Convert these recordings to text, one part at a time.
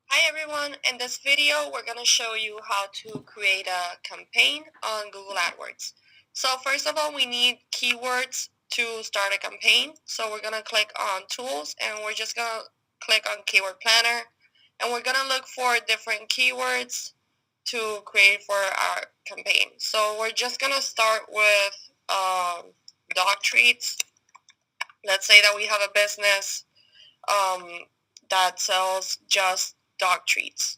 Hi everyone, in this video we're going to show you how to create a campaign on Google Adwords. So first of all we need keywords to start a campaign. So we're going to click on Tools and we're just going to click on Keyword Planner and we're going to look for different keywords to create for our campaign. So we're just going to start with dog treats. Let's say that we have a business um, that sells just dog treats.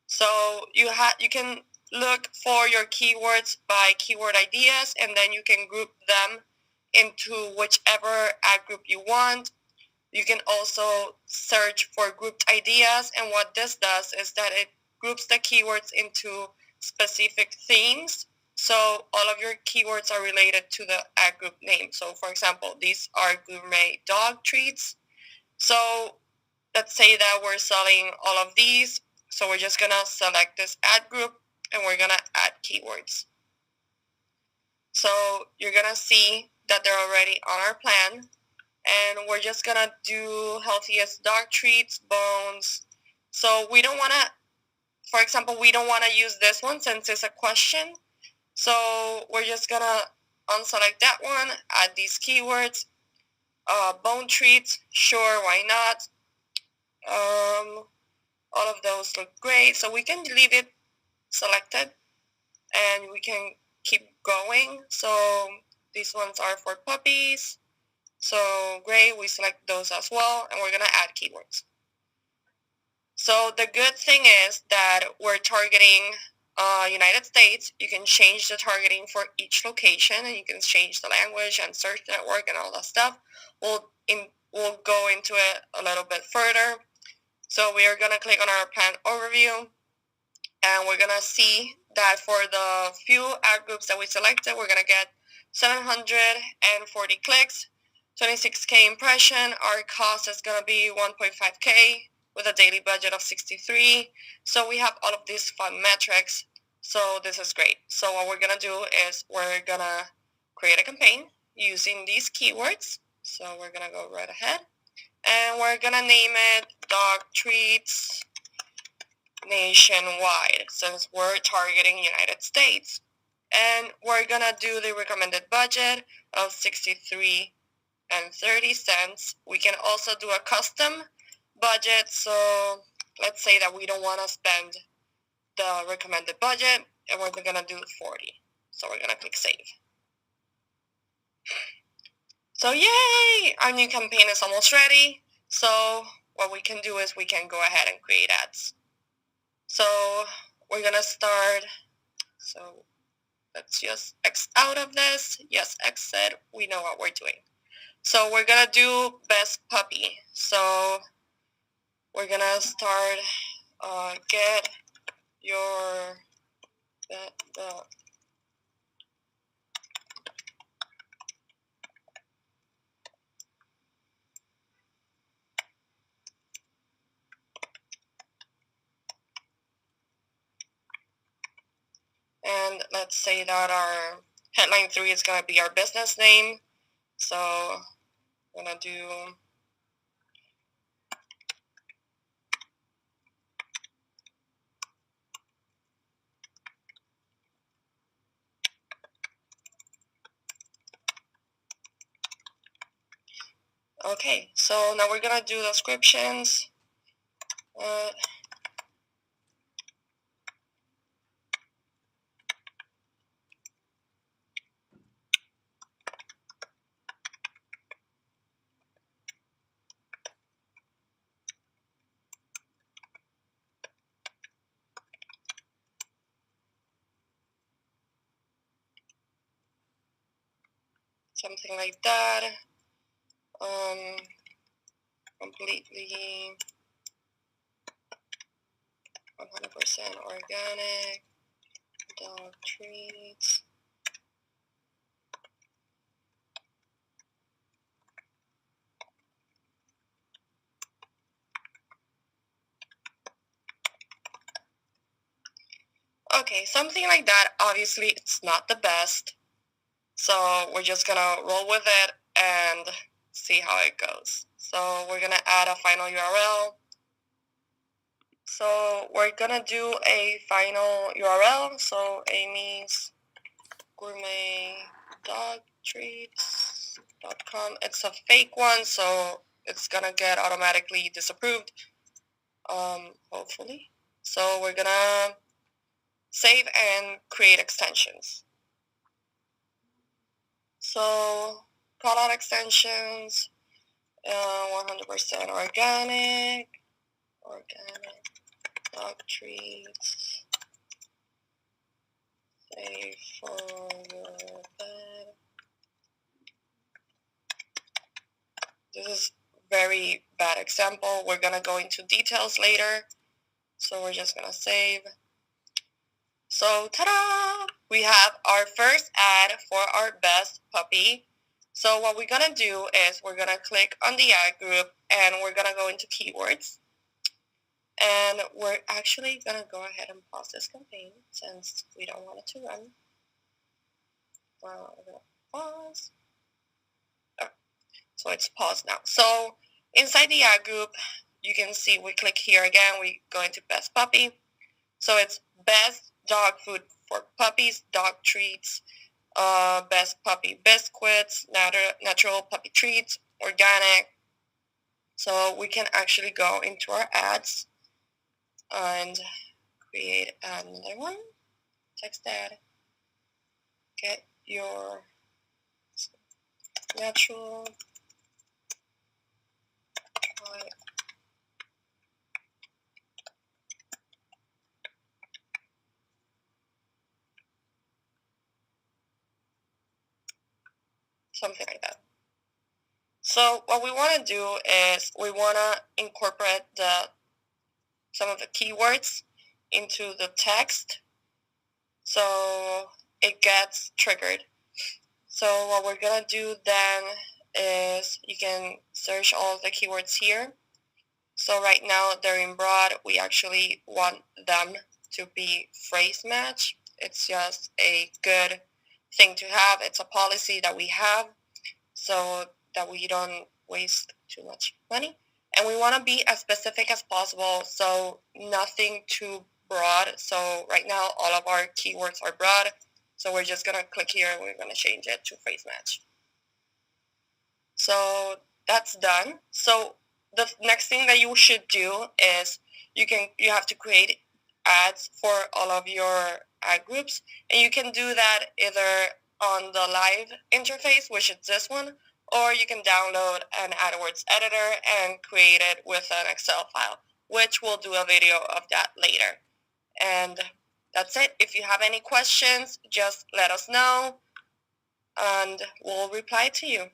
So you can look for your keywords by keyword ideas, and then you can group them into whichever ad group you want. You can also search for grouped ideas, and what this does is that it groups the keywords into specific themes. So all of your keywords are related to the ad group name. So for example, these are gourmet dog treats. So let's say that we're selling all of these. So we're just going to select this ad group and we're going to add keywords. So you're going to see that they're already on our plan. And we're just going to do healthiest dog treats, bones. So we don't want to, for example, we don't want to use this one since it's a question. So we're just going to unselect that one, add these keywords. Bone treats, sure, why not? All of those look great. So we can leave it selected and we can keep going. So these ones are for puppies. So great, we select those as well and we're going to add keywords. So the good thing is that we're targeting United States. You can change the targeting for each location and you can change the language and search network and all that stuff. We'll go into it a little bit further. So we are going to click on our plan overview and we're going to see that for the few ad groups that we selected, we're going to get 740 clicks, 26K impression. Our cost is going to be 1.5K with a daily budget of 63. So we have all of these fun metrics. So this is great. So what we're going to do is we're going to create a campaign using these keywords. So we're going to go right ahead. And we're going to name it Dog Treats Nationwide since we're targeting United States. And we're going to do the recommended budget of 63 and 30 cents. We can also do a custom budget. So let's say that we don't want to spend the recommended budget and we're going to do 40. So we're going to click save. So yay! Our new campaign is almost ready. So what we can do is we can go ahead and create ads. So we're going to start. So let's just X out of this. Yes, exit. We know what we're doing. So we're going to do best puppy. So we're going to start get your the and let's say that our headline 3 is going to be our business name. So I'm going to do okay. So now we're going to do descriptions. Something like that. Completely 100% organic dog treats. Okay, something like that. Obviously, it's not the best. So we're just going to roll with it and see how it goes. So we're going to add a final URL. So we're gonna do a final URL. So Amy's Gourmet Dog Treats.com. It's a fake one, so it's gonna get automatically disapproved. Hopefully. So we're gonna save and create extensions. So call out extensions, 100% organic dog treats, safe for your bed. This is very bad example. We're gonna go into details later. So we're just gonna save. So ta-da! We have our first ad for our best puppy. So what we're gonna do is we're gonna click on the ad group and we're gonna go into keywords. And we're actually gonna go ahead and pause this campaign since we don't want it to run. We're gonna pause. Oh, so it's paused now. So inside the ad group, you can see we click here again, we go into best puppy. So it's best dog food for puppies, dog treats, best puppy biscuits, natural puppy treats, organic. So we can actually go into our ads and create another one. Text ad. Get your natural something like that. So what we want to do is we want to incorporate some of the keywords into the text so it gets triggered. So what we're going to do then is you can search all the keywords here. So right now they're in broad. We actually want them to be phrase match. It's just a good thing to have. It's a policy that we have so that we don't waste too much money. And we want to be as specific as possible, so nothing too broad. So right now all of our keywords are broad. So we're just going to click here and we're going to change it to phrase match. So that's done. So the next thing that you should do is you have to create ads for all of your ad groups, and you can do that either on the live interface, which is this one, or you can download an AdWords editor and create it with an Excel file, which we'll do a video of that later. And that's it. If you have any questions, just let us know and we'll reply to you.